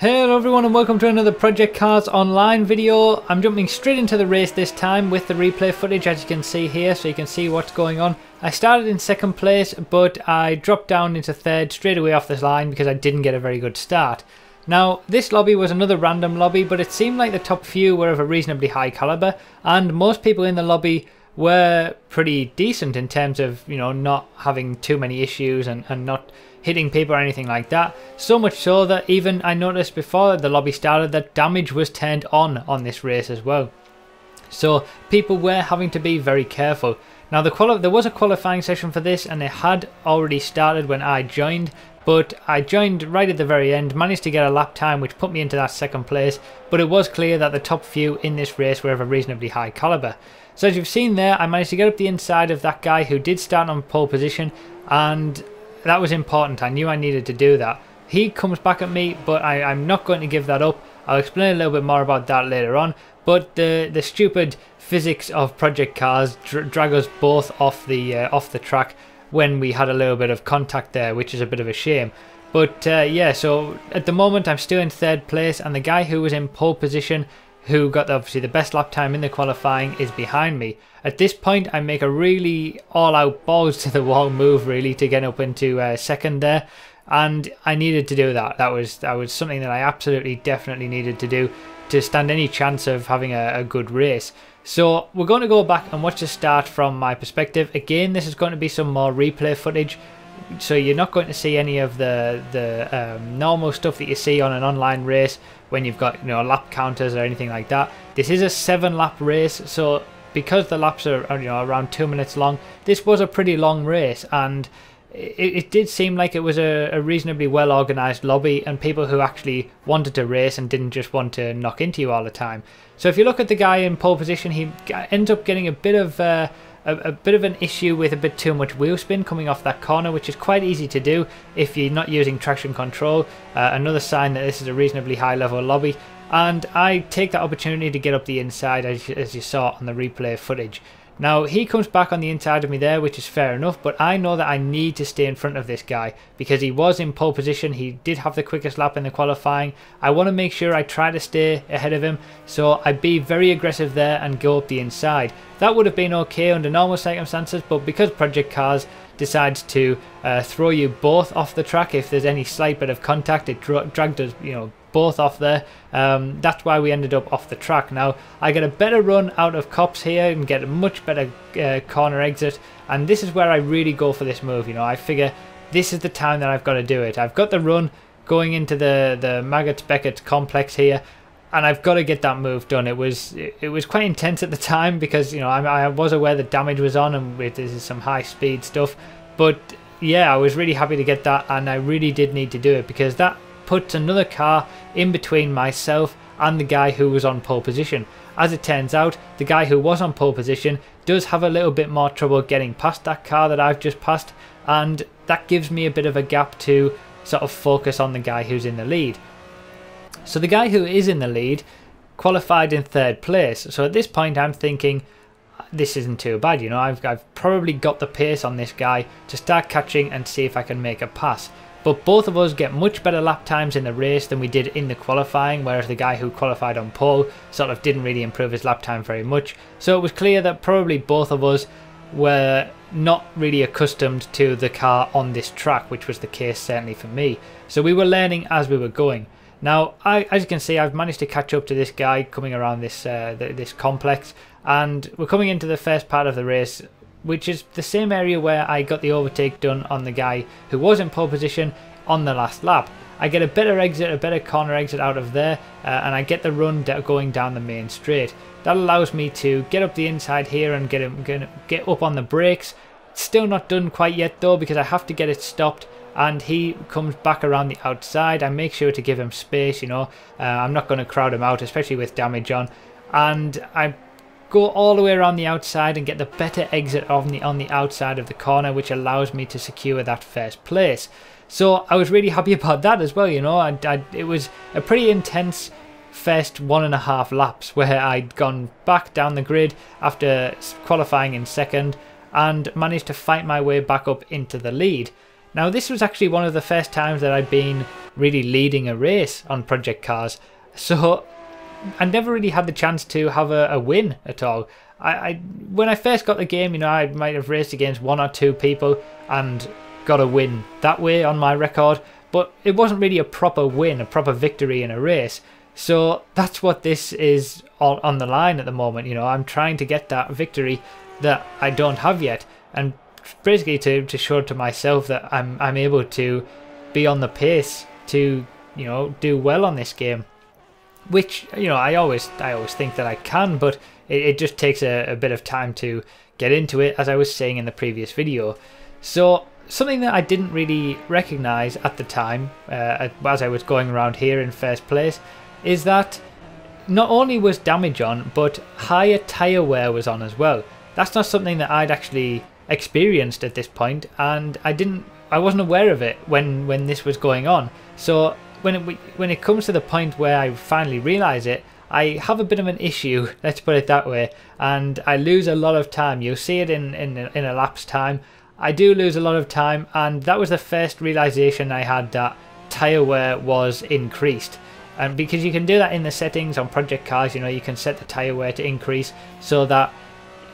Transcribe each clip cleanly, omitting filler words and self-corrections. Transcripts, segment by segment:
Hello everyone and welcome to another Project Cars Online video. I'm jumping straight into the race this time with the replay footage, as you can see here, so you can see what's going on. I started in second place, but I dropped down into third straight away off this line because I didn't get a very good start. Now, this lobby was another random lobby, but it seemed like the top few were of a reasonably high caliber, and most people in the lobby were pretty decent in terms of, you know, not having too many issues and not hitting people or anything like that. So much so that even I noticed before the lobby started that damage was turned on this race as well. So people were having to be very careful. Now there was a qualifying session for this and it had already started when I joined, but I joined right at the very end, managed to get a lap time which put me into that second place, but it was clear that the top few in this race were of a reasonably high caliber. So as you've seen there, I managed to get up the inside of that guy who did start on pole position, and that was important. I knew I needed to do that. He comes back at me, but I'm not going to give that up. I'll explain a little bit more about that later on, but the stupid physics of Project Cars drag us both off the track when we had a little bit of contact there, which is a bit of a shame. But yeah, so at the moment I'm still in third place, and the guy who was in pole position, who got obviously the best lap time in the qualifying, is behind me. At this point I make a really all-out balls to the wall move really to get up into second there, and I needed to do that. That was something that I absolutely definitely needed to do to stand any chance of having a good race. So we're going to go back and watch the start from my perspective. Again, this is going to be some more replay footage, so you're not going to see any of the normal stuff that you see on an online race when you've got, you know, lap counters or anything like that. This is a 7-lap race, so because the laps are, you know, around 2 minutes long, this was a pretty long race, and it did seem like it was a reasonably well organised lobby and people who actually wanted to race and didn't just want to knock into you all the time. So if you look at the guy in pole position, he ends up getting a bit of an issue with a bit too much wheel spin coming off that corner, which is quite easy to do if you're not using traction control. Another sign that this is a reasonably high level lobby, and I take that opportunity to get up the inside as you saw on the replay footage. Now he comes back on the inside of me there, which is fair enough, but I know that I need to stay in front of this guy because he was in pole position. He did have the quickest lap in the qualifying. I want to make sure I try to stay ahead of him, so I be very aggressive there and go up the inside. That would have been okay under normal circumstances, but because Project Cars decides to throw you both off the track if there's any slight bit of contact, it dragged us, you know, both off there. That's why we ended up off the track. Now I get a better run out of cops here and get a much better corner exit, and this is where I really go for this move. You know, I figure this is the time that I've got to do it. I've got the run going into the Maggots-Beckett complex here, and I've got to get that move done. It was quite intense at the time because, you know, I was aware that damage was on and this is some high speed stuff, but yeah, I was really happy to get that, and I really did need to do it because that puts another car in between myself and the guy who was on pole position. As it turns out, the guy who was on pole position does have a little bit more trouble getting past that car that I've just passed, and that gives me a bit of a gap to sort of focus on the guy who's in the lead. So the guy who is in the lead qualified in third place, so at this point I'm thinking this isn't too bad, you know, I've probably got the pace on this guy to start catching and see if I can make a pass. But both of us get much better lap times in the race than we did in the qualifying, whereas the guy who qualified on pole sort of didn't really improve his lap time very much. So it was clear that probably both of us were not really accustomed to the car on this track, which was the case certainly for me. So we were learning as we were going. Now, as you can see, I've managed to catch up to this guy coming around this this complex, and we're coming into the first part of the race, which is the same area where I got the overtake done on the guy who was in pole position on the last lap. I get a better exit, a better corner exit out of there, and I get the run going down the main straight. That allows me to get up the inside here and get up on the brakes. Still not done quite yet though, because I have to get it stopped, and he comes back around the outside. I make sure to give him space, you know, I'm not going to crowd him out, especially with damage on, and I go all the way around the outside and get the better exit on the outside of the corner, which allows me to secure that first place. So I was really happy about that as well, you know. It was a pretty intense first 1.5 laps where I'd gone back down the grid after qualifying in second and managed to fight my way back up into the lead. Now this was actually one of the first times that I'd been really leading a race on Project Cars. So I never really had the chance to have a win at all. When I first got the game, you know, I might have raced against 1 or 2 people and got a win that way on my record, but it wasn't really a proper win, a proper victory in a race. So that's what this is on the line at the moment. You know, I'm trying to get that victory that I don't have yet, and basically to show to myself that I'm able to be on the pace to, you know, do well on this game, which, you know, I always think that I can, but it just takes a bit of time to get into it, as I was saying in the previous video. So something that I didn't really recognize at the time, as I was going around here in first place, is that not only was damage on, but higher tyre wear was on as well. That's not something that I'd actually experienced at this point, and I wasn't aware of it when this was going on. So when it comes to the point where I finally realize it, I have a bit of an issue, let's put it that way, and I lose a lot of time. You'll see it in a lap's time. I do lose a lot of time, and that was the first realization I had that tyre wear was increased. And because you can do that in the settings on Project Cars, you know, you can set the tyre wear to increase so that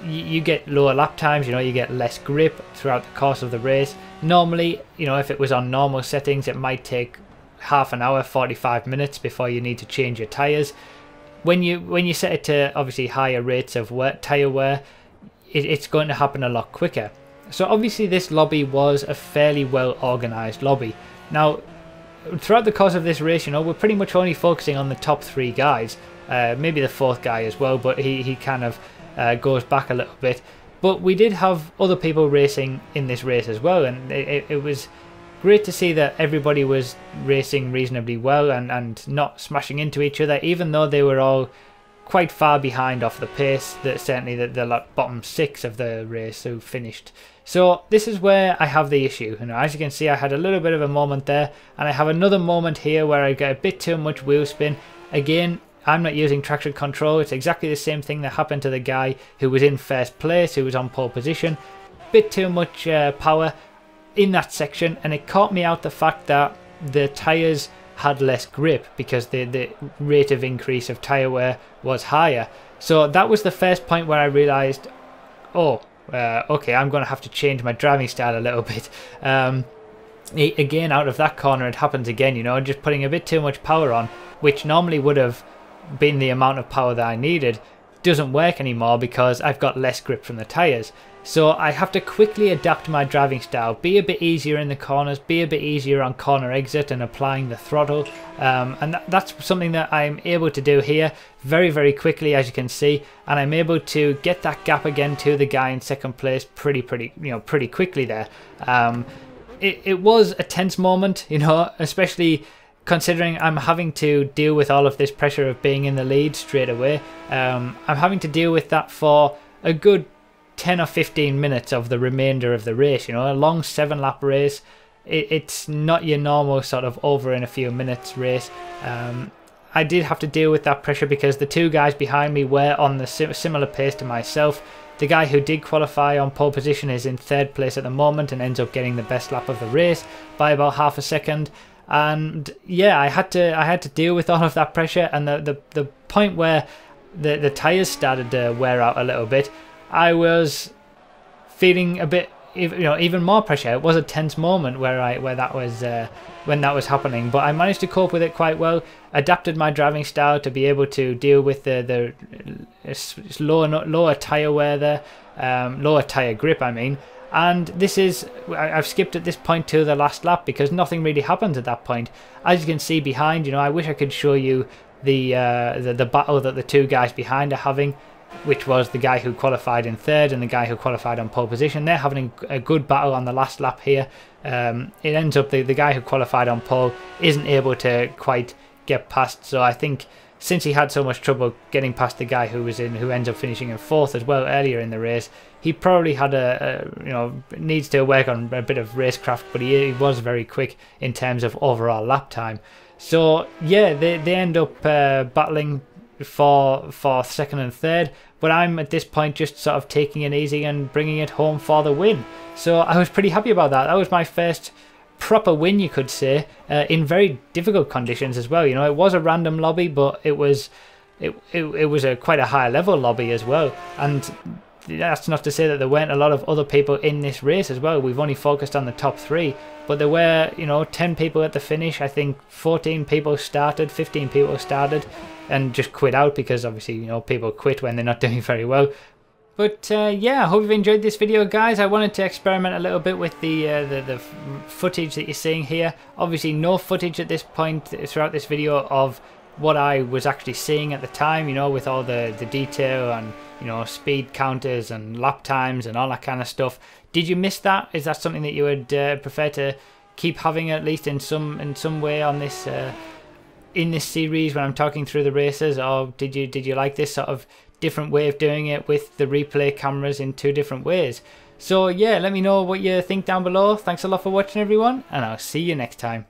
you get lower lap times, you know, you get less grip throughout the course of the race. Normally, you know, if it was on normal settings, it might take half an hour, 45 minutes before you need to change your tyres. When you set it to obviously higher rates of tyre wear, it's going to happen a lot quicker. So obviously this lobby was a fairly well organised lobby. Now, throughout the course of this race, you know, we're pretty much only focusing on the top 3 guys, maybe the 4th guy as well, but he kind of goes back a little bit. But we did have other people racing in this race as well, and it was great to see that everybody was racing reasonably well and not smashing into each other, even though they were all quite far behind off the pace, that certainly the bottom 6 of the race who finished. So this is where I have the issue. You know, as you can see, I had a little bit of a moment there, and I have another moment here where I get a bit too much wheel spin. Again, I'm not using traction control. It's exactly the same thing that happened to the guy who was in first place, who was on pole position. Bit too much power in that section, and it caught me out the fact that the tyres had less grip because the rate of increase of tyre wear was higher. So that was the first point where I realised, oh, okay, I'm going to have to change my driving style a little bit. Again, out of that corner, it happens again, you know, just putting a bit too much power on, which normally would have been the amount of power that I needed, doesn't work anymore because I've got less grip from the tyres. So I have to quickly adapt my driving style, be a bit easier in the corners, be a bit easier on corner exit and applying the throttle, and that's something that I'm able to do here very, very quickly, as you can see, and I'm able to get that gap again to the guy in second place pretty quickly there. It was a tense moment, you know, especially considering I'm having to deal with all of this pressure of being in the lead straight away. I'm having to deal with that for a good 10 or 15 minutes of the remainder of the race, you know, a long 7-lap race. It's not your normal sort of over in a few minutes race. I did have to deal with that pressure because the 2 guys behind me were on the similar pace to myself. The guy who did qualify on pole position is in 3rd place at the moment and ends up getting the best lap of the race by about half a second. And yeah, I had to deal with all of that pressure, and the point where the tyres started to wear out a little bit, I was feeling a bit, you know, even more pressure. It was a tense moment when that was happening, but I managed to cope with it quite well. Adapted my driving style to be able to deal with the lower tyre wear there, lower tyre grip, I mean. And this is, I've skipped at this point to the last lap because nothing really happens at that point. As you can see behind, you know, I wish I could show you the battle that the 2 guys behind are having, which was the guy who qualified in 3rd and the guy who qualified on pole position. They're having a good battle on the last lap here. It ends up the guy who qualified on pole isn't able to quite get past, so I think since he had so much trouble getting past the guy who ends up finishing in 4th as well earlier in the race, he probably had needs to work on a bit of racecraft, but he was very quick in terms of overall lap time. So yeah, they end up battling for 2nd and 3rd, but I'm at this point just sort of taking it easy and bringing it home for the win. So I was pretty happy about that. That was my first proper win, you could say, in very difficult conditions as well. You know, it was a random lobby, but it was quite a high level lobby as well. And that's not to say that there weren't a lot of other people in this race as well. We've only focused on the top 3, but there were, you know, 10 people at the finish. I think 14 people started, 15 people started and just quit out, because obviously, you know, people quit when they're not doing very well. But yeah, I hope you've enjoyed this video, guys. I wanted to experiment a little bit with the footage that you're seeing here. Obviously no footage at this point throughout this video of what I was actually seeing at the time, you know, with all the detail and, you know, speed counters and lap times and all that kind of stuff. Did you miss that? Is that something that you would prefer to keep having, at least in some way, on this in this series when I'm talking through the races? Or did you like this sort of different way of doing it with the replay cameras in 2 different ways? So yeah, let me know what you think down below. Thanks a lot for watching, everyone, and I'll see you next time.